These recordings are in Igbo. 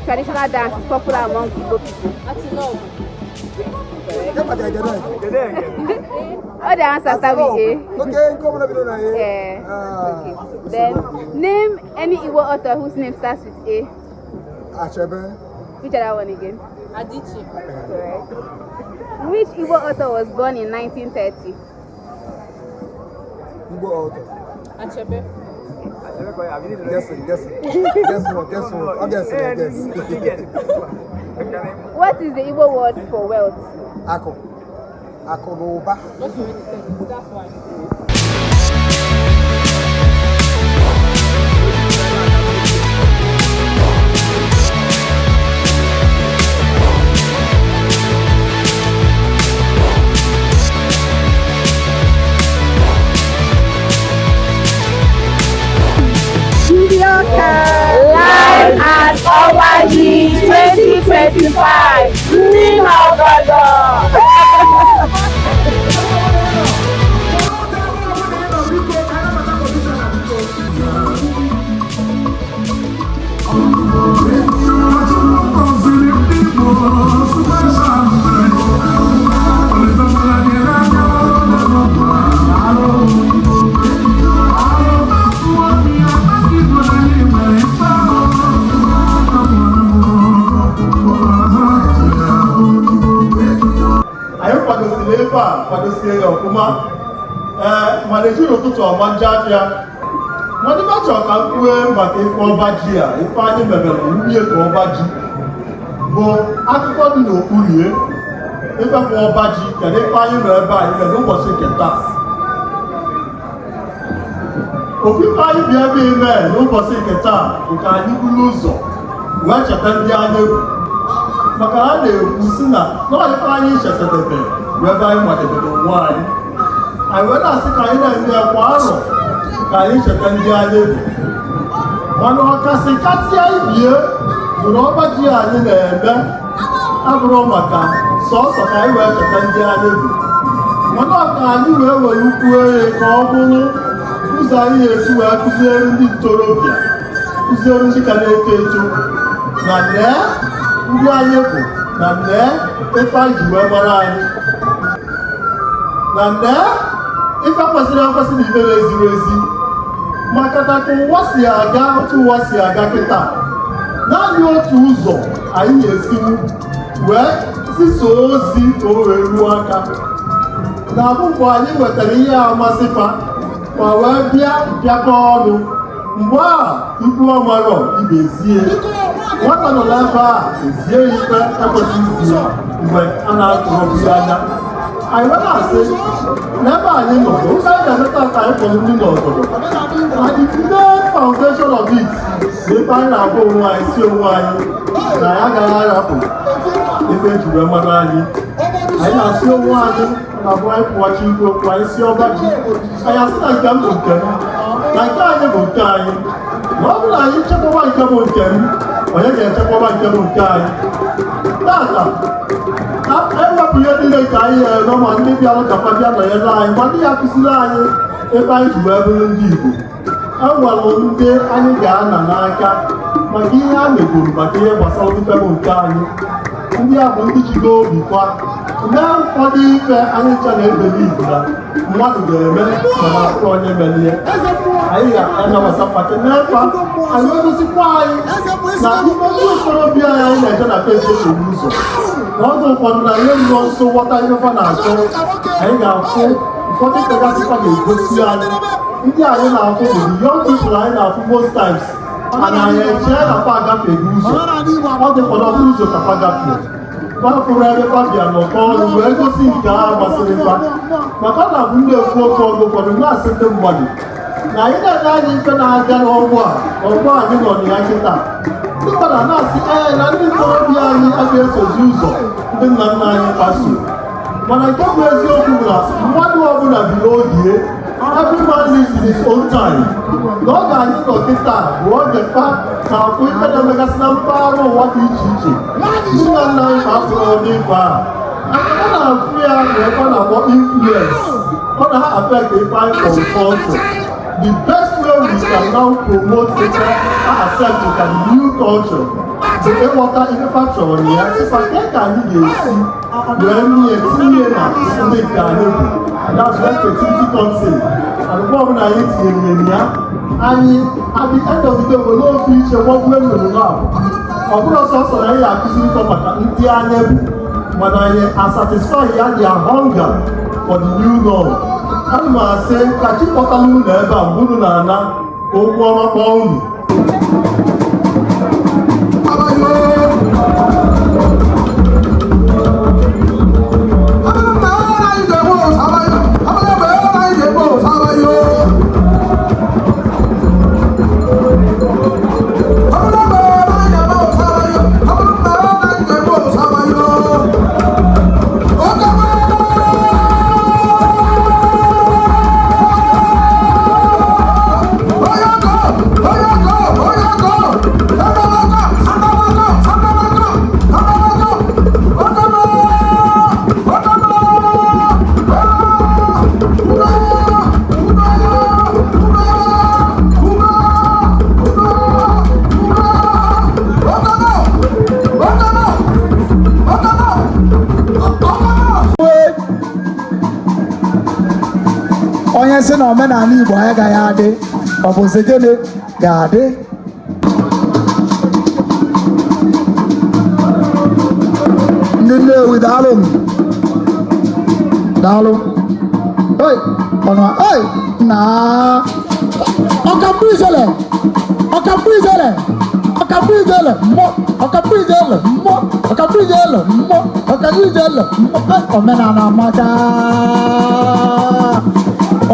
Traditional dance is popular among Igbo people. All the answers start with A. Okay, come on, yeah. Okay. Then name any Igbo author whose name starts with A. Achebe. Which other one again? Adichie. Correct. Which Igbo author was born in 1930? Igbo author. Achebe. Guess what? What is the Igbo word for wealth? Ako. Oba. That's why. Live at Oba Ji 2025. Sing our brother. Kwadosie ya ọkụma mana ejiri ụtụtụ ọgba nje afịa ndị chọrọ ka m kwue maka ife ọba ji a ife anyị mebere nwunye ka ọba ji bụ akụkọ dị n'okpurie ifepụ ọba ji kedu ife anyị nọ ebe anyị mere ụbọchị nke taa ofufe anyị bịa ebe ime n'ụbọchị nke taa bụ ka anyị buru ụzọ wee cheta ndị anyị egwu maka ha na-ekwu si na n'ọdịfe anyị chesadebe ebe anyị nwadebere onwe anyị wee na-asị ka anyị na-eme ya kwa arọ ka anyị cheta ndị anyị egwu mana ọkasị kasịa ibie bụ na ọba ji anyị na-eme abụrụ maka sọsọ ka anyị wee cheta ndị anyị egwu mana ọka anyị wee were ukwu eghe ka ọ bụrụ ụzọ anyị ga-esi wee kụziere ndị ntorobịa kụziere ndị ka na-eto eto na lee ndị anyị bụ na lee ife anyị ji wee mara anyị na lee ife kwesịrị ekwesị na ife na-eziri ezi maka ka ụwa si aga otu ụwa si aga kịta naanị otu ụzọ anyị na-esiwu wee ziso ozi ka o wee ruo aka na abụbụ anyị wetara ihe amasịfa ma wee bịakọ ọnụ mgbe a ikwu ọmarọ ibezie nwata nọ n'ebe a ezie ikpe ekwesịghị izi ya mgbe a na-atụrụ ya anya anyị wee na-asị n'ebe anyị nọ ụka anyị ga-emeta ka anyị kpọrọ ndị n'obodo na the main foundation of it na ebe anyị na-agwa onwe anyị si onwe anyị na ya agaghị arapụ ebe eji wee mara anyị na-asị onwe anyị na abụ anyị pụwachi igwe okwu anyị si ọba ji anyị asị na nke m bụ nke m na nke anyị bụ nke anyị na ọ bụrụ na anyị chekwaba nke bụ nke m onye ga-echekwaba nke bụ nke anyị tata ewepụ ihe niile nke anyị eme ma ndị bịara kafa bịa nọnyere anyị ma ndị ya kụziri anyị ebe anyị ji wee bụrụ ndị Igbo enwere ndị anyị ga-ana n'aka maka ihe a meburu maka ihe gbasara ife bụ nke anyị ndị a bụ ndị jigo obi kwa mee ụfọdụ ife anyị ncha na-ebeli ibu na mmadụ ga-eme mana afọ onye mere ihe anyị ga-anabata pati n'efa anyị egosikwa anyị na ime ndị okorobịa anyị na-eje na fesbuk ụzọ n'ọdụ ụfọdụ na ihe nọ nso ghọta ifefa na-achọ anyị ga-afụ ụfọdụ tegasịkwa ga-egosi anyị ndị anyị na-afụ bụ the young people anyị na-afụ most times ana anyị echee na fa agafeghị ụzọ ọ dị ụfọdụ ọbụrụ ụzọ ka fa gafee gbapụrụ ebe fabia n'ọkọ ọrụ wee gosi nke ha gbasịrị fa maka ọ na-abụ ndị ekwu oke ọgụ ụfọdụ na-asị ndị mmadụ na anyị na-ede anyị ife na-aga n'ọgbọ anyị nọ na ya kịta ndị mmadụ na-asị ee na ndị ntorobịa anyị aga-esozi ụzọ ndị nna nna anyị kpaso mana nke bụ eziokwu bụ na mmadụ ọbụla bi n'oge every man lives in his own time n'oge anyị nọ kịta bụ oge fa na-afụ ife na-emegasị na mpaghara ụwa dị iche iche ndị nna nna anyị ma afụrụ ọdị ife ahụ a na-afụ ya na ebe ọ na-akpọ influence ọ na ha affect ife anyị from culture. The best way we can now promote it and accept it as new culture bụ ịghọta ife chọrọ na ya sịkwa nke ka anyị ga-esi wee nye tinye na ndị nke anyị bụ that's where creativity comes in and mgbe ọbụla anyị tinyere ya anyị at the end of the day were n'ofe iche gbọgbuo nnụnụ na ọ bụrụ sọsọ na anyị akụzirịkọ maka ndị anyị bụ mana anyị asatisfy ya their hunger for the new norm. Ana m asị ka chi kpọtala unu ebe a mgbe unu na-ana okwu ọma kpọọ unu onye sị na omenala Igbo anyị agaghị adị ọ bụ gịnị ga-adị ndị Nnewi daalụ na ọkapụ ijele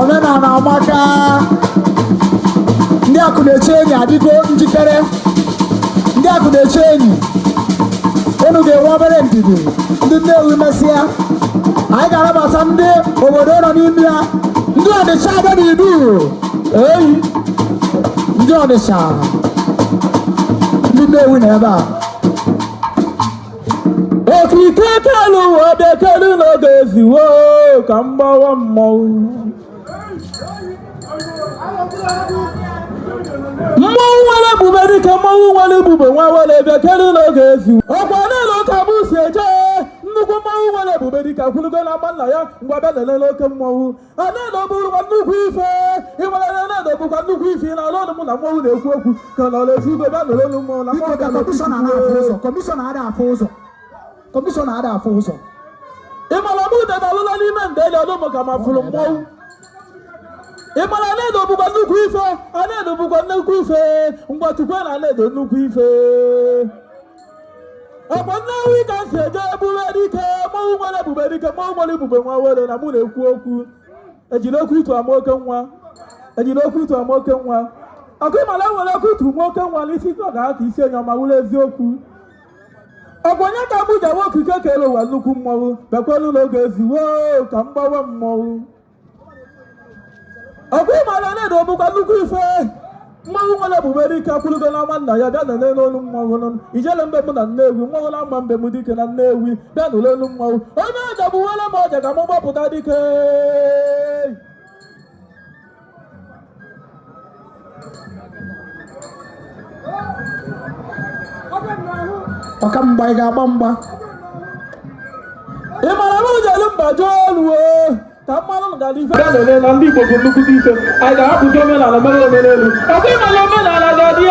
omenala amaka ndị akụ na-eche enyi adịgo njikere ndị akụ na-eche enyi unu ga-enwe obere ndidi ndị Nnewi mesịa anyị ga-arabata ndị obodo nọ n'ime ya ndị Ọnịcha abịa n'idu eyi ndị Ọnịcha ndị Nnewi na ebe a okike kelu odekelu n'oge eziwo ka mgbawa mmọnwụ nwere ebube dịka mmọnwụ nwere ebube nwa were ebe kelu n'oge eziwo ọkwa niile ụka bụ si eje nnukwu mmọnwụ nwere ebube dịka kwulugo na ama nna ya mgbe abịa lelele oke mmọnwụ ana-edo bụrụkwa nnukwu ife ịnwere na-edo bụkwa nnukwu ife na alụ mụ na mmọnwụ na-ekwu okwu ka na ọla esi igwe bịa nọrọ mmọnwụ na kọmishọna ada afọ ụzọ ịmara mụ deda alụla n'ime ndeli ọdụmụ ka ma fụrụ mmọnwụ ịmara na-edo bụkwa nnukwu ife ana-edo bụkwa nnukwu ife ngwa tukwe na ana-edo nnukwu ife ọkwa Nnewi ka m si eje ebube dike mmọnwụ nwere ebube dike mmọnwụ nwere ebube nwa were na mụ na-ekwu okwu ejiri okwu itu amaoke nwa ọkụ ịmara nwere okwu itu nwoke nwa n'isi ọ ga-aka isi enye ọma wụrụ eziokwu ọkwa onye ka mụ jawa okike kere ụwa nnukwu mmọnwụ bekwelu n'oge eziwo ka m gbawa mmọnwụ ọkwa ịmara na-edo bụkwa nnukwu ife mmọnwụ nwere ebube dike kwulugo na ama nna ya bịa nele n'olu mmọnwụ nọ ijele mbe mụ na Nnewi mmọnwụ na ama mbe m dike na Nnewi bịa n'ole olu mmọnwụ onye ọja bụ were m ọja ka m gbapụta dike ọka mgba ị ga-agba mgba ịmara na ujelu mba joluo ka mmanụ ngara ife ya lele na ndị Igbo bụ nnukwute ife anyị ga-ahapụzi omenala mere omenelu ọkwa ịmara omenala ga-adị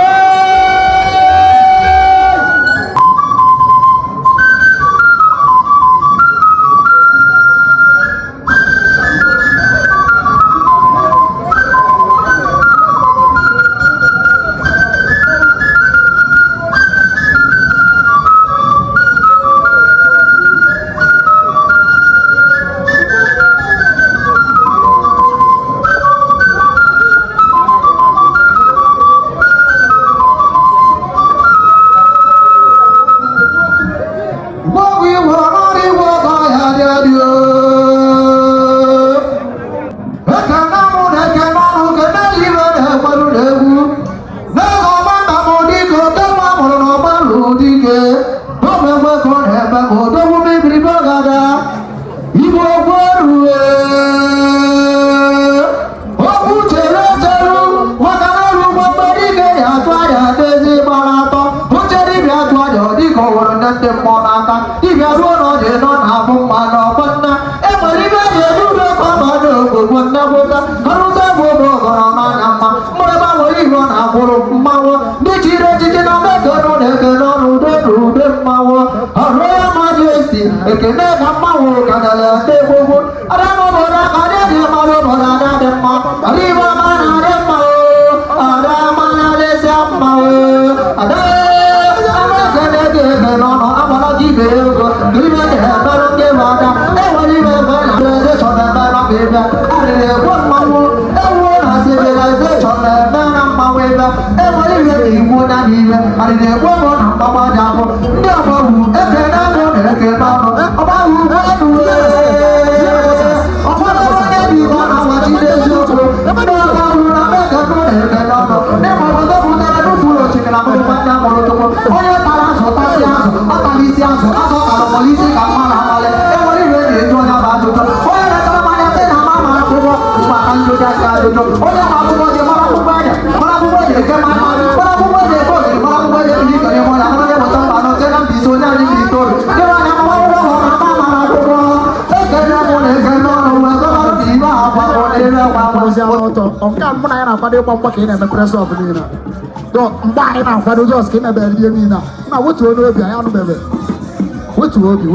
Onka muna yana kwado kwa mpaka ina press up nina. Do mba ina kwado just kina be rie nina. Na wetu ono obi anya no bebe. Wetu obi.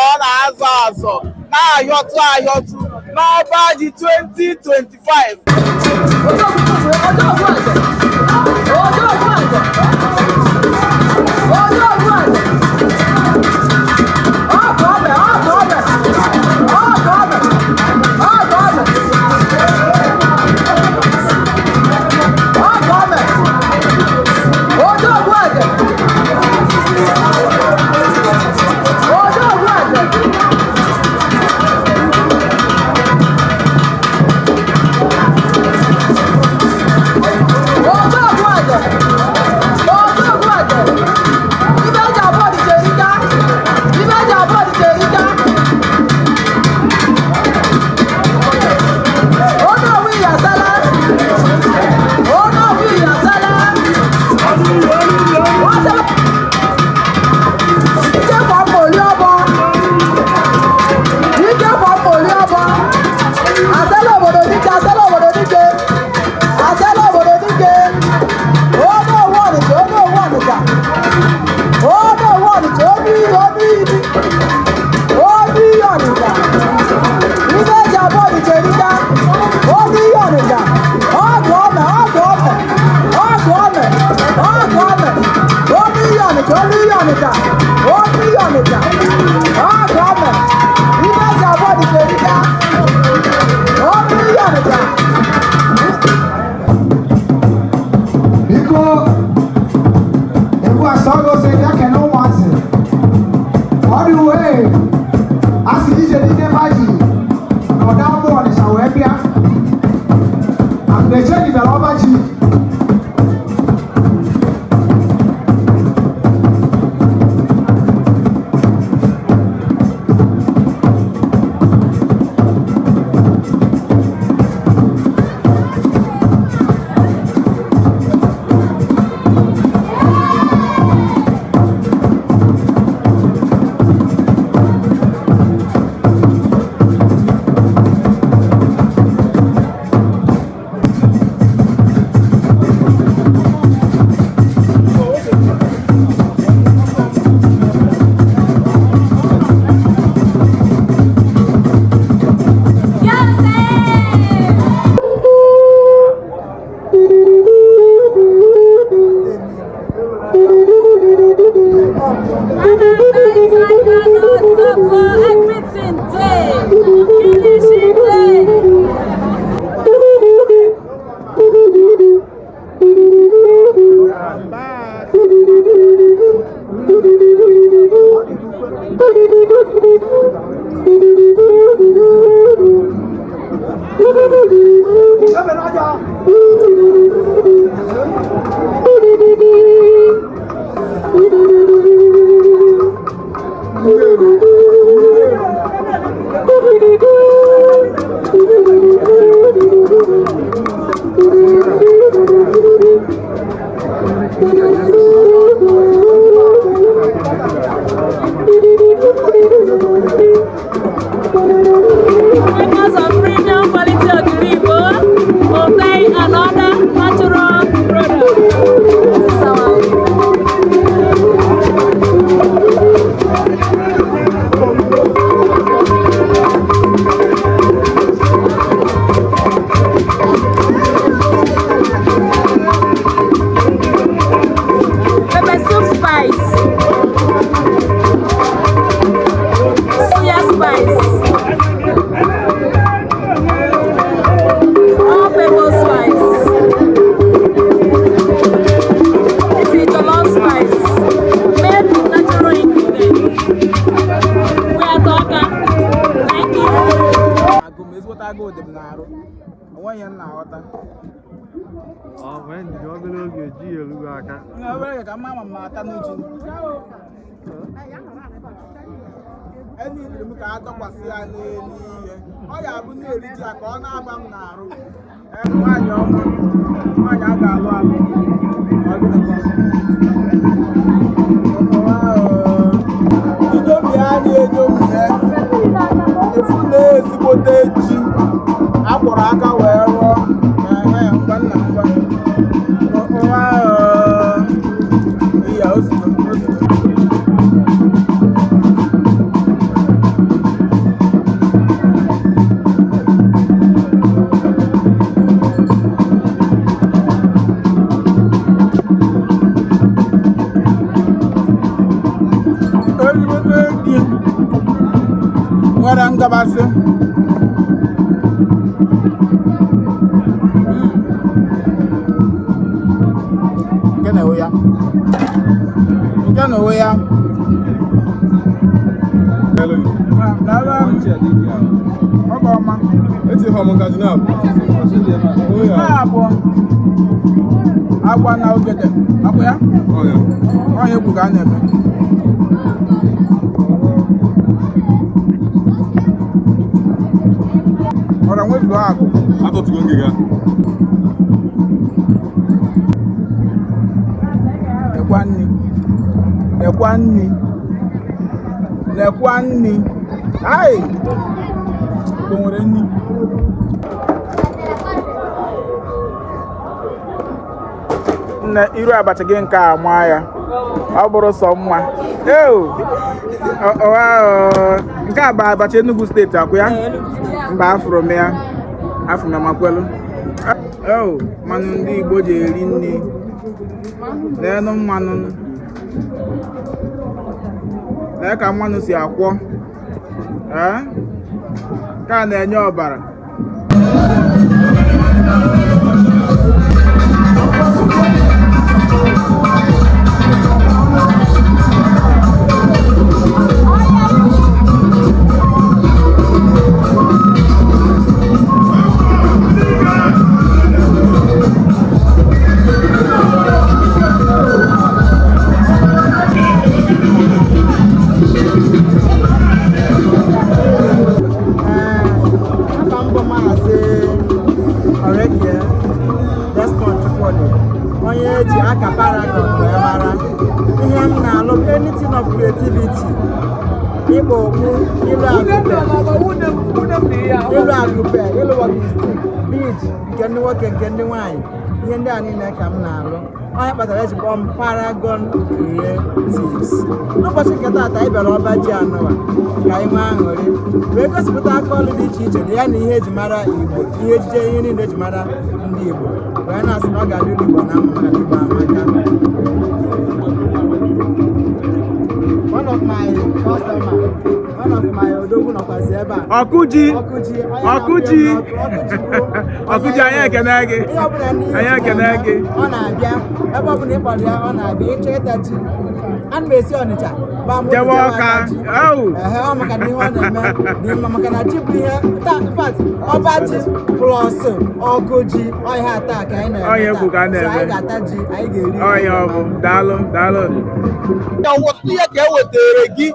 ọ na-azọ azọ na-ayọtụ ayọtụ n'Oba Ji 2025. Oba Ji. Any look at the Wasian, oh, yeah, we need to go on Abam now. And one young one, I got one. You don't be any of them. If you know, it's what they do. Aporaka, where one number. nwere ngabasị. Nke na-ewe ya. Nke na-ewe ya. Ọ bụ ọma. Abụọ. Agwa na ogede. Akwa ya? Onye kwu ka a na-eme. Ọra nwefu akụ. Atọtugo ngịga. Lekwa nni. Lekwa nni. Lekwa nni. Ai! O nwere nni. Nne iru abacha gị nke a maa ya. Ọ bụrụ sọ mma. Nke a bụ abacha Enugu steeti akwụ ya? Mba afụrụ m ya. Afụrụ m makwelu. Mmanụ ndị Igbo ji eri nri. Leenụ mmanụ. Lee ka mmanụ si akwọ. Nke a na-enye ọbara. Onye ji aka paragon wee mara ihe m na-alụ anything of creativity ịkpọ okpu ịlụ agụpe ịlụ wagistik bid nke ndị nwoke nke ndị nwaanyị ihe ndị a niile ka m na-alụ onye kpatara eji kpọọ m paragon creatives. N'ụbọchị nke taata anyị bịara Ọba Ji anụwa ka anyị nwee aṅụrị wee gosipụta aka ọrụ dị iche iche dị ya na ihe eji mara Igbo ihe ejije ihe niile eji mara ndị Igbo wee na-asị na ọ ga-adịrị Igbo na mma maka Igbo amaka. One of my odogwu nọkwazi ebe a. Ọkụji anyị ekene gị. Anyị ekene gị. Ọ na-abịa ebe ọ bụla ị kpọrọ ya ọ na-abịa ịchọ ịta ji. Ana m esi Ọnịcha jewe Ọka. Ọ maka na ihe ọ na-eme dị mma maka na ji bụ ihe Ọba Ji plus ọkụ ji ọhịa taa ka anyị na-eme. Ọhịa egwu ka a na-eme. Anyị ga-ata ji anyị ga-eri. Ọhịa ọ bụ daalụ. Ọtụtụ ihe ka e wetara gị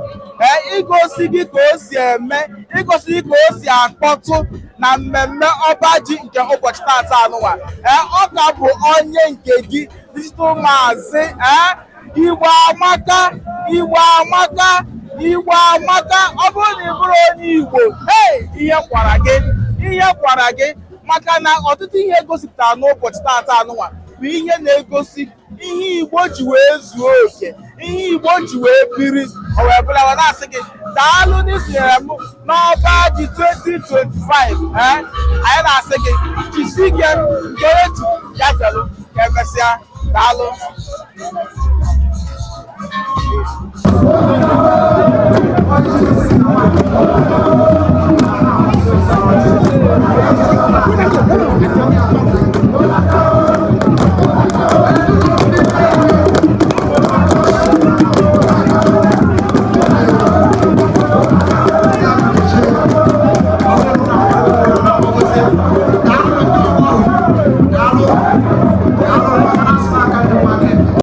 igosi gị ka o si eme igosi gị ka o si akpọtụ na mmemme Ọba Ji nke ụbọchị taata anụwa. Ọ ka bụ onye nke gị digital maazị Igbo amaka. Ọ bụrụ na ị bụrụ onye Igbo ihe kwara gị maka na ọtụtụ ihe egosipụtara n'ụbọchị taata anụwa bụ ihe na-egosi ihe Igbo ji wee zuo oke, ihe Igbo ji wee biri. O wee bụla wa na-asị gị daalụ n'isonyere m n'Ọba Ji 2025. Anyị na-asị gị jisi gị nkerechi gazelụ ka emesịa. Daalụ. Hello.